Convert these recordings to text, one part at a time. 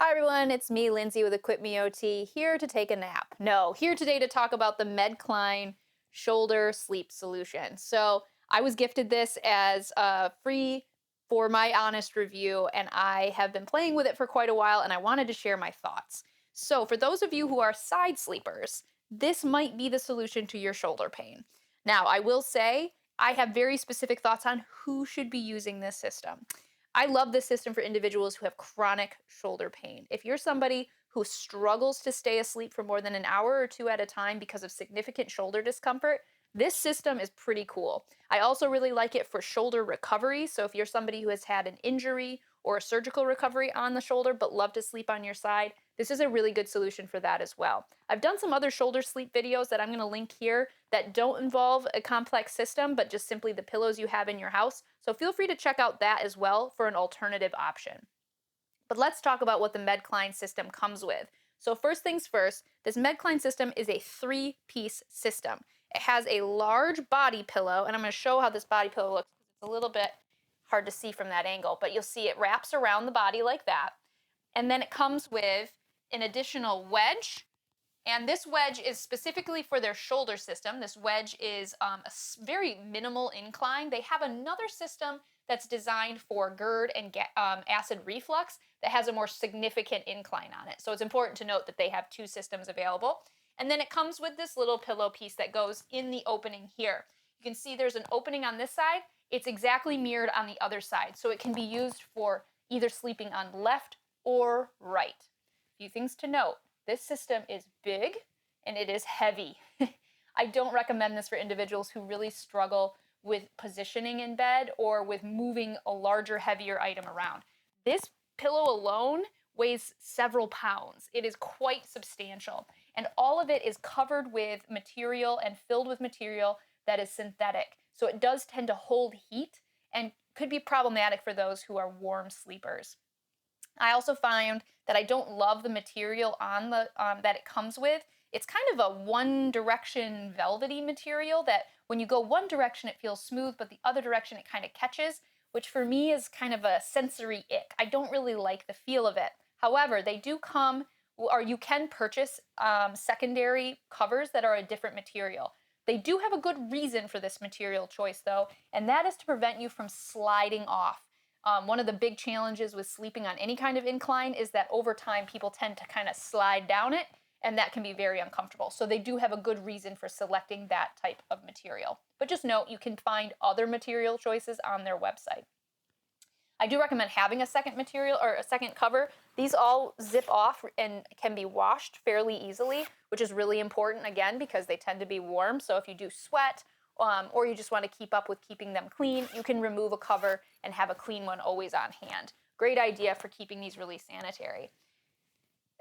Hi everyone, it's me, Lindsay with EquipMeOT, here to take a nap. No, here today to talk about the Medcline Shoulder Sleep Solution. So I was gifted this as free for my honest review, and I have been playing with it for quite a while, and I wanted to share my thoughts. So for those of you who are side sleepers, this might be the solution to your shoulder pain. Now, I will say I have very specific thoughts on who should be using this system. I love this system for individuals who have chronic shoulder pain. If you're somebody who struggles to stay asleep for more than an hour or two at a time because of significant shoulder discomfort, this system is pretty cool. I also really like it for shoulder recovery. So if you're somebody who has had an injury or a surgical recovery on the shoulder but love to sleep on your side, this is a really good solution for that as well. I've done some other shoulder sleep videos that I'm going to link here that don't involve a complex system, but just simply the pillows you have in your house. So feel free to check out that as well for an alternative option. But let's talk about what the Medcline system comes with. So first things first, this Medcline system is a 3-piece system. It has a large body pillow, and I'm going to show how this body pillow looks because it's a little bit hard to see from that angle, but you'll see it wraps around the body like that. And then it comes with an additional wedge, and this wedge is specifically for their shoulder system. This wedge is a very minimal incline. They have another system that's designed for GERD and acid reflux that has a more significant incline on it. So it's important to note that they have two systems available. And then it comes with this little pillow piece that goes in the opening here. You can see there's an opening on this side. It's exactly mirrored on the other side. So it can be used for either sleeping on left or right. A few things to note. This system is big and it is heavy. I don't recommend this for individuals who really struggle with positioning in bed or with moving a larger, heavier item around. This pillow alone weighs several pounds. It is quite substantial, and all of it is covered with material and filled with material that is synthetic. So it does tend to hold heat and could be problematic for those who are warm sleepers. I also found that I don't love the material on the that it comes with. It's kind of a one direction velvety material that when you go one direction it feels smooth, but the other direction it kind of catches, which for me is kind of a sensory ick. I don't really like the feel of it. However, they do come, or you can purchase secondary covers that are a different material. They do have a good reason for this material choice though, and that is to prevent you from sliding off. One of the big challenges with sleeping on any kind of incline is that over time people tend to kind of slide down it, and that can be very uncomfortable. So they do have a good reason for selecting that type of material. But just note, you can find other material choices on their website. I do recommend having a second material or a second cover. These all zip off and can be washed fairly easily, which is really important, again, because they tend to be warm. So if you do sweat, or you just want to keep up with keeping them clean, you can remove a cover and have a clean one always on hand. Great idea for keeping these really sanitary.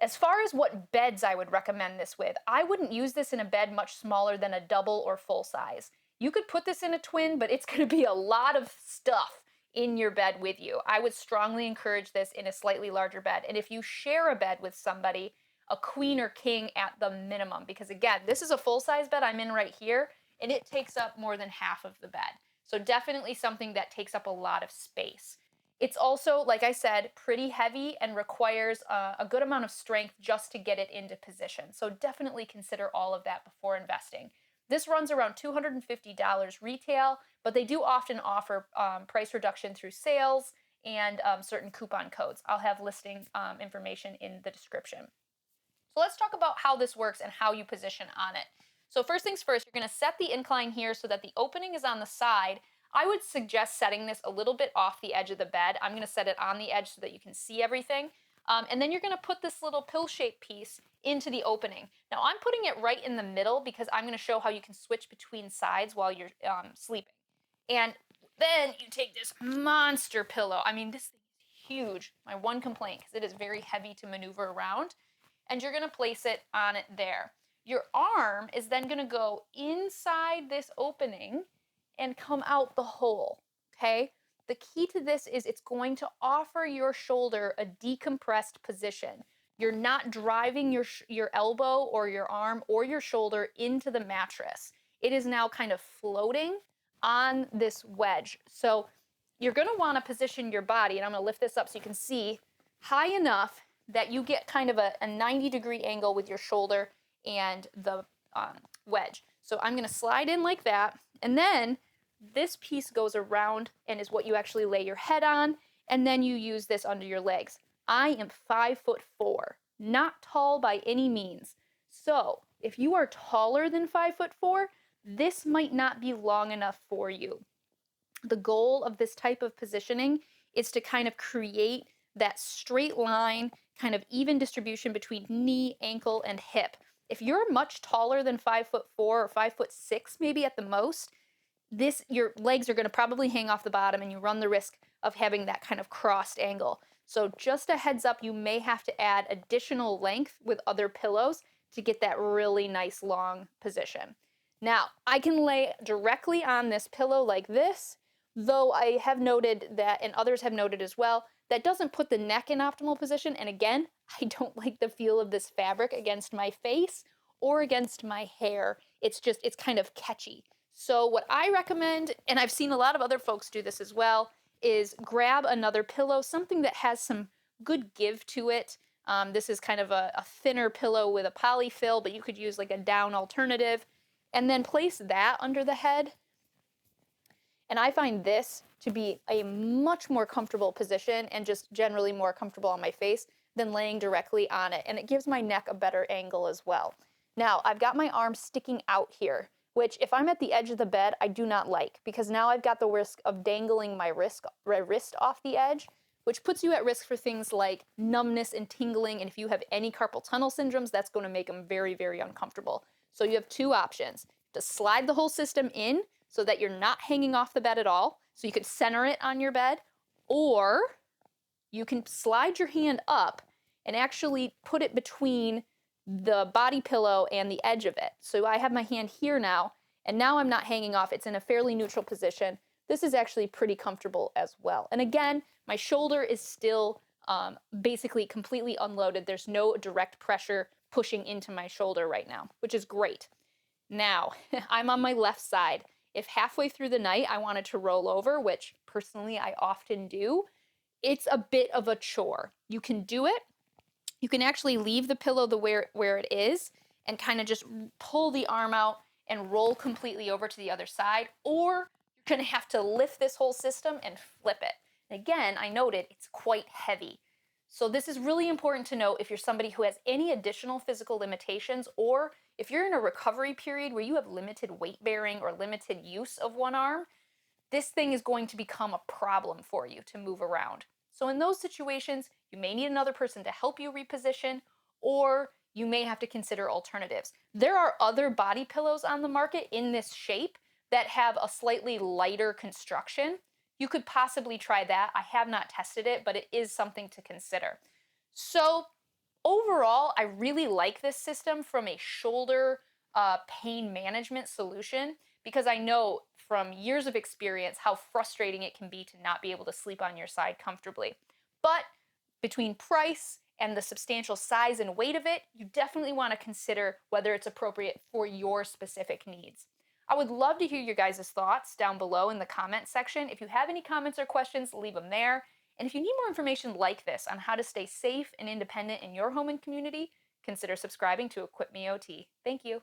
As far as what beds I would recommend this with, I wouldn't use this in a bed much smaller than a double or full size. You could put this in a twin, but it's going to be a lot of stuff in your bed with you. I would strongly encourage this in a slightly larger bed. And if you share a bed with somebody, a queen or king at the minimum, because again, this is a full-size bed I'm in right here, and it takes up more than half of the bed. So definitely something that takes up a lot of space. It's also, like I said, pretty heavy and requires a good amount of strength just to get it into position. So definitely consider all of that before investing. This runs around $250 retail, but they do often offer price reduction through sales and certain coupon codes. I'll have listing information in the description. So let's talk about how this works and how you position on it. So first things first, you're going to set the incline here so that the opening is on the side. I would suggest setting this a little bit off the edge of the bed. I'm going to set it on the edge so that you can see everything. And then you're going to put this little pill-shaped piece into the opening. Now I'm putting it right in the middle because I'm going to show how you can switch between sides while you're sleeping. And then you take this monster pillow. I mean, this thing is huge. My one complaint, because it is very heavy to maneuver around. And you're going to place it on it there. Your arm is then going to go inside this opening and come out the hole, okay? The key to this is it's going to offer your shoulder a decompressed position. You're not driving your elbow or your arm or your shoulder into the mattress. It is now kind of floating on this wedge. So you're going to want to position your body, and I'm going to lift this up so you can see, high enough that you get kind of a 90-degree angle with your shoulder and the wedge. So I'm going to slide in like that, and then this piece goes around and is what you actually lay your head on, and then you use this under your legs. I am 5'4", not tall by any means. So if you are taller than 5'4", this might not be long enough for you. The goal of this type of positioning is to kind of create that straight line, kind of even distribution between knee, ankle, and hip. If you're much taller than 5'4" or 5'6", maybe at the most, your legs are going to probably hang off the bottom, and you run the risk of having that kind of crossed angle. So just a heads up, you may have to add additional length with other pillows to get that really nice long position. Now, I can lay directly on this pillow like this, though I have noted that, and others have noted as well, that doesn't put the neck in optimal position. And again, I don't like the feel of this fabric against my face or against my hair. It's kind of catchy. So what I recommend, and I've seen a lot of other folks do this as well, is grab another pillow, something that has some good give to it. This is kind of a thinner pillow with a polyfill, but you could use like a down alternative, and then place that under the head. And I find this to be a much more comfortable position and just generally more comfortable on my face than laying directly on it. And it gives my neck a better angle as well. Now, I've got my arm sticking out here, which if I'm at the edge of the bed, I do not like, because now I've got the risk of dangling my wrist off the edge, which puts you at risk for things like numbness and tingling. And if you have any carpal tunnel syndromes, that's going to make them very, very uncomfortable. So you have two options: to slide the whole system in so that you're not hanging off the bed at all, so you could center it on your bed, or you can slide your hand up and actually put it between the body pillow and the edge of it. So I have my hand here now, and now I'm not hanging off. It's in a fairly neutral position. This is actually pretty comfortable as well. And again, my shoulder is still basically completely unloaded. There's no direct pressure pushing into my shoulder right now, which is great. Now, I'm on my left side. If halfway through the night I wanted to roll over, which personally I often do, it's a bit of a chore. You can do it. You can actually leave the pillow where it is and kind of just pull the arm out and roll completely over to the other side, or you're going to have to lift this whole system and flip it. And again, I noted it's quite heavy. So this is really important to note if you're somebody who has any additional physical limitations, or if you're in a recovery period where you have limited weight bearing or limited use of one arm. This thing is going to become a problem for you to move around. So in those situations, you may need another person to help you reposition, or you may have to consider alternatives. There are other body pillows on the market in this shape that have a slightly lighter construction. You could possibly try that. I have not tested it, but it is something to consider. So overall, I really like this system from a shoulder pain management solution, because I know from years of experience how frustrating it can be to not be able to sleep on your side comfortably. But between price and the substantial size and weight of it, you definitely want to consider whether it's appropriate for your specific needs. I would love to hear your guys' thoughts down below in the comment section. If you have any comments or questions, leave them there. And if you need more information like this on how to stay safe and independent in your home and community, consider subscribing to EquipMeOT. Thank you.